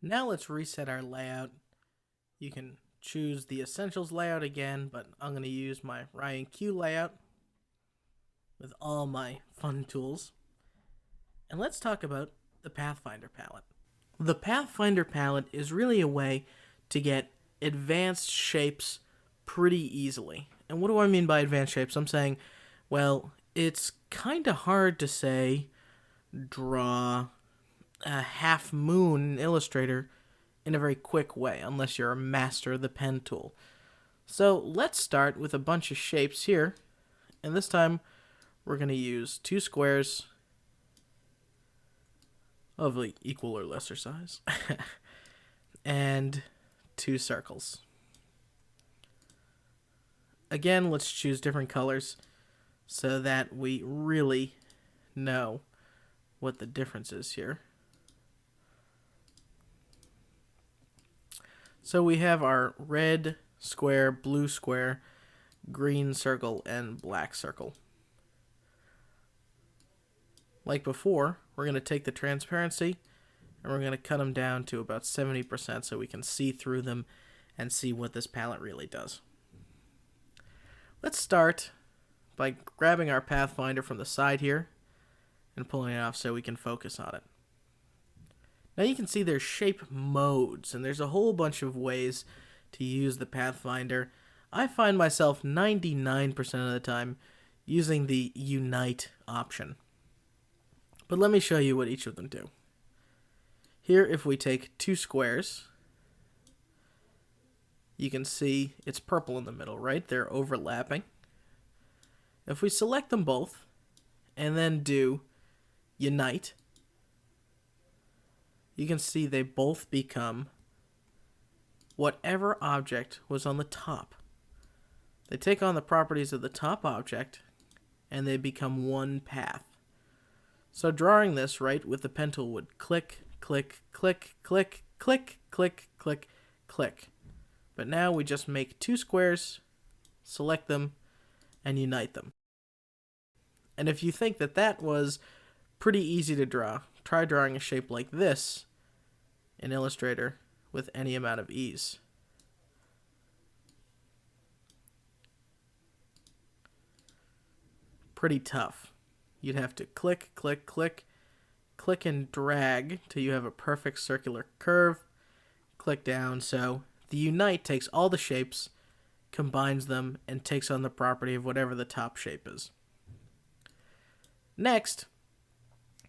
Now let's reset our layout. You can choose the Essentials layout again, but I'm going to use my Ryan Q layout with all my fun tools. And let's talk about the Pathfinder palette. The Pathfinder palette is really a way to get advanced shapes pretty easily. And what do I mean by advanced shapes? I'm saying, well, it's kind of hard to say draw a half moon in Illustrator in a very quick way, unless you're a master of the pen tool. So let's start with a bunch of shapes here, and this time we're going to use two squares of equal or lesser size, and two circles. Again, let's choose different colors so that we really know what the difference is here. So we have our red square, blue square, green circle, and black circle. Like before, we're going to take the transparency and we're going to cut them down to about 70% so we can see through them and see what this palette really does. Let's start by grabbing our Pathfinder from the side here and pulling it off so we can focus on it. Now you can see there's shape modes, and there's a whole bunch of ways to use the Pathfinder. I find myself 99% of the time using the Unite option. But let me show you what each of them do. Here, if we take two squares, you can see it's purple in the middle, right? They're overlapping. If we select them both and then do Unite, you can see they both become whatever object was on the top. They take on the properties of the top object and they become one path. So drawing this, right, with the pen tool would click, click, click, click, click, click, click, click. But now we just make two squares, select them, and unite them. And if you think that that was pretty easy to draw, try drawing a shape like this in Illustrator with any amount of ease. Pretty tough. You'd have to click, click, click, click and drag till you have a perfect circular curve. Click down. So the Unite takes all the shapes, combines them, and takes on the property of whatever the top shape is. Next,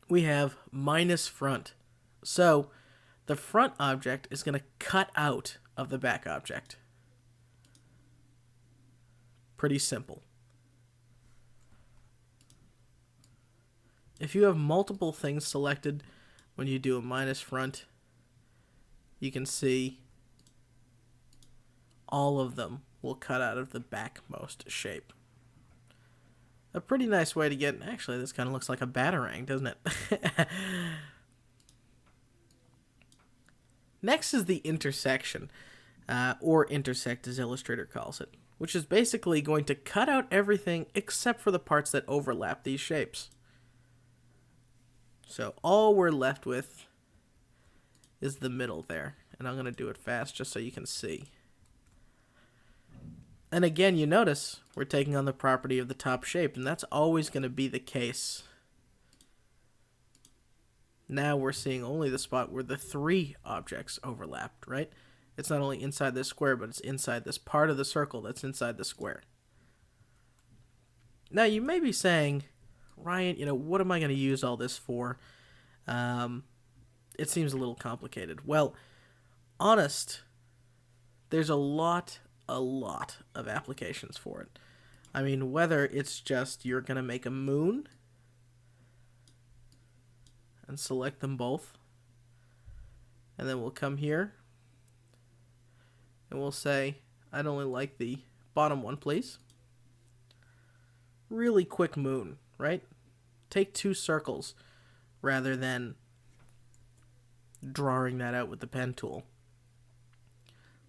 we have minus front. So the front object is going to cut out of the back object. Pretty simple. If you have multiple things selected when you do a minus front, you can see all of them will cut out of the backmost shape. A pretty nice way to get, actually this kind of looks like a batarang, doesn't it? Next is the intersection, or intersect as Illustrator calls it, which is basically going to cut out everything except for the parts that overlap these shapes. So all we're left with is the middle there, and I'm going to do it fast just so you can see. And again, you notice we're taking on the property of the top shape, and that's always going to be the case. Now we're seeing only the spot where the three objects overlapped, right? It's not only inside this square, but it's inside this part of the circle that's inside the square. Now you may be saying, Ryan, what am I going to use all this for? It seems a little complicated. Well, there's a lot of applications for it. I mean, whether it's just you're going to make a moon and select them both, and then we'll come here and we'll say, I'd only like the bottom one, please. Really quick moon, right? Take two circles rather than drawing that out with the pen tool.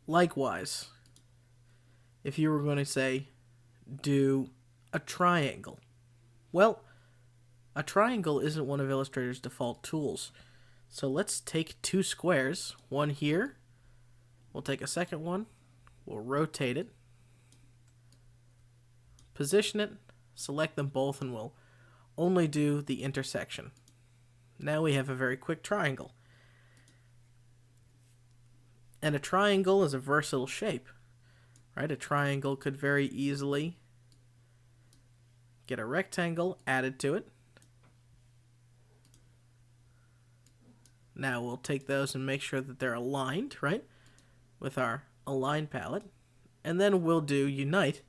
Likewise, if you were going to say, do a triangle. Well, a triangle isn't one of Illustrator's default tools. So let's take two squares, one here, we'll take a second one, we'll rotate it, position it, select them both, and we'll only do the intersection. Now we have a very quick triangle. And a triangle is a versatile shape, right? A triangle could very easily get a rectangle added to it. Now we'll take those and make sure that they're aligned, right, with our align palette. And then we'll do unite.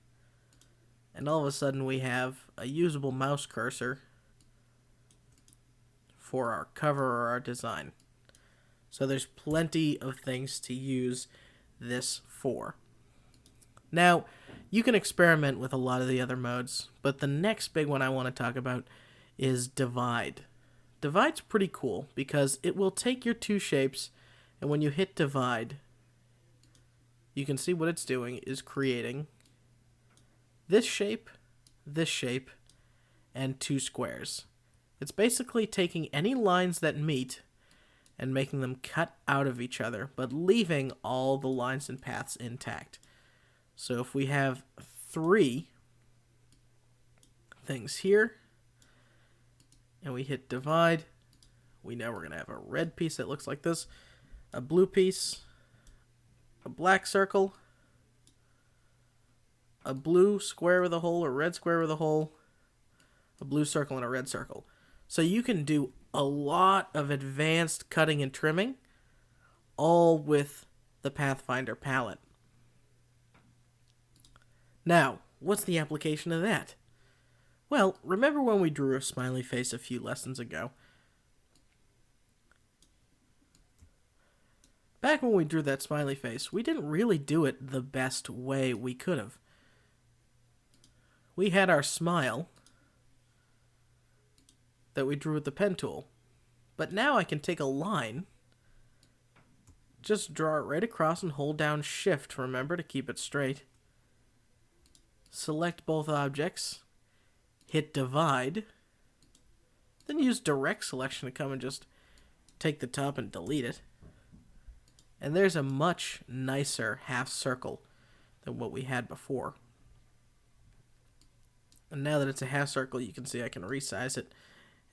And all of a sudden we have a usable mouse cursor for our cover or our design. So there's plenty of things to use this for. Now, you can experiment with a lot of the other modes, but the next big one I want to talk about is divide. Divide's pretty cool because it will take your two shapes, and when you hit divide, you can see what it's doing is creating this shape, and two squares. It's basically taking any lines that meet and making them cut out of each other, but leaving all the lines and paths intact. So if we have three things here, and we hit divide, we know we're going to have a red piece that looks like this, a blue piece, a black circle, a blue square with a hole, or red square with a hole, a blue circle, and a red circle. So you can do a lot of advanced cutting and trimming, all with the Pathfinder palette. Now, what's the application of that? Well, remember when we drew a smiley face a few lessons ago? Back when we drew that smiley face, we didn't really do it the best way we could have. We had our smile that we drew with the pen tool. But now I can take a line, just draw it right across and hold down Shift, remember, to keep it straight. Select both objects, hit divide, then use direct selection to come and just take the top and delete it. And there's a much nicer half circle than what we had before. And now that it's a half circle, you can see I can resize it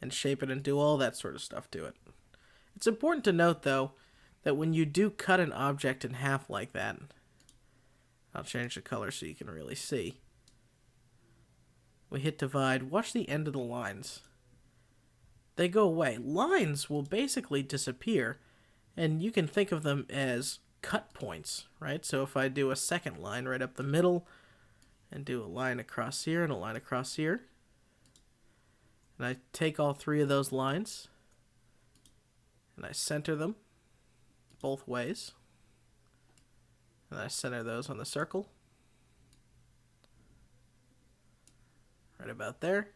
and shape it and do all that sort of stuff to it. It's important to note, though, that when you do cut an object in half like that, I'll change the color so you can really see. We hit divide, watch the end of the lines. They go away. Lines will basically disappear, and you can think of them as cut points, right? So if I do a second line right up the middle, and do a line across here and a line across here, and I take all three of those lines, and I center them both ways, and I center those on the circle, right about there.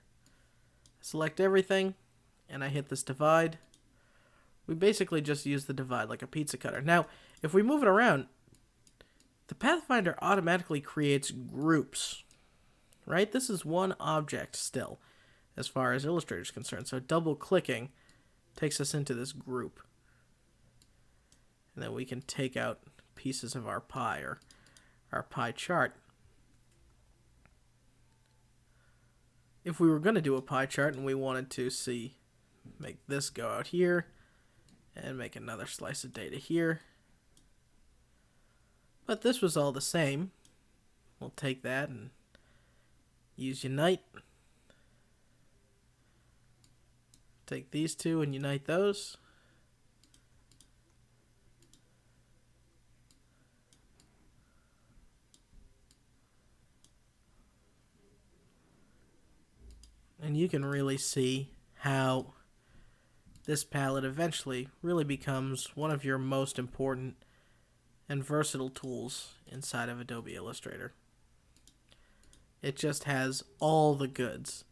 Select everything, and I hit this divide. We basically just use the divide like a pizza cutter. Now, if we move it around, the Pathfinder automatically creates groups, right? This is one object still, as far as Illustrator is concerned. So double-clicking takes us into this group. And then we can take out pieces of our pie, or our pie chart. If we were going to do a pie chart and we wanted to make this go out here, and make another slice of data here, but this was all the same, we'll take that and use unite. Take these two and unite those. And you can really see how this palette eventually really becomes one of your most important and versatile tools inside of Adobe Illustrator. It just has all the goods,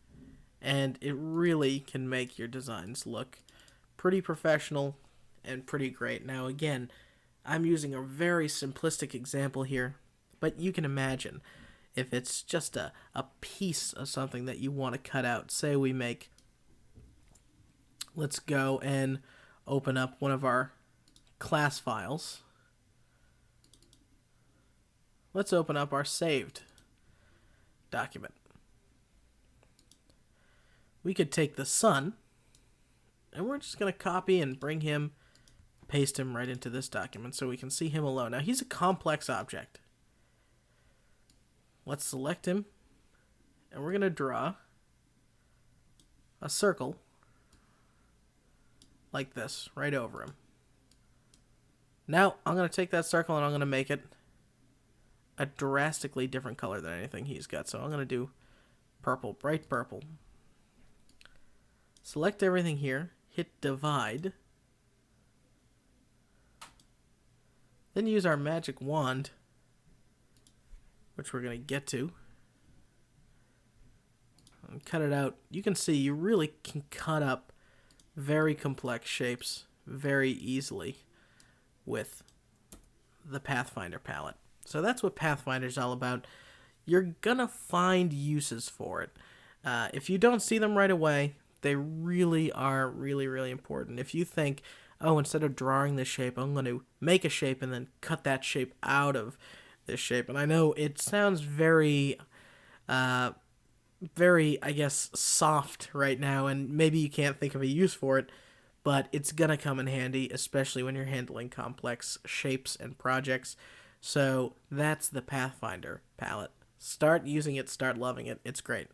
and it really can make your designs look pretty professional and pretty great. Now again, I'm using a very simplistic example here, but you can imagine if it's just a piece of something that you want to cut out. Say we make, let's go and open up one of our class files. Let's open up our saved document. We could take the sun, and we're just going to copy and bring him, paste him right into this document so we can see him alone. Now, he's a complex object. Let's select him, and we're going to draw a circle like this right over him. Now, I'm going to take that circle and I'm going to make it a drastically different color than anything he's got. So I'm going to do purple, bright purple. Select everything here, hit divide, then use our magic wand, which we're going to get to, and cut it out. You can see you really can cut up very complex shapes very easily with the Pathfinder palette. So that's what Pathfinder's all about. You're going to find uses for it. If you don't see them right away, they really are really important. If you think, oh, instead of drawing this shape, I'm going to make a shape and then cut that shape out of this shape. And I know it sounds very, I guess, soft right now, and maybe you can't think of a use for it, but it's going to come in handy, especially when you're handling complex shapes and projects. So that's the Pathfinder palette. Start using it, start loving it. It's great.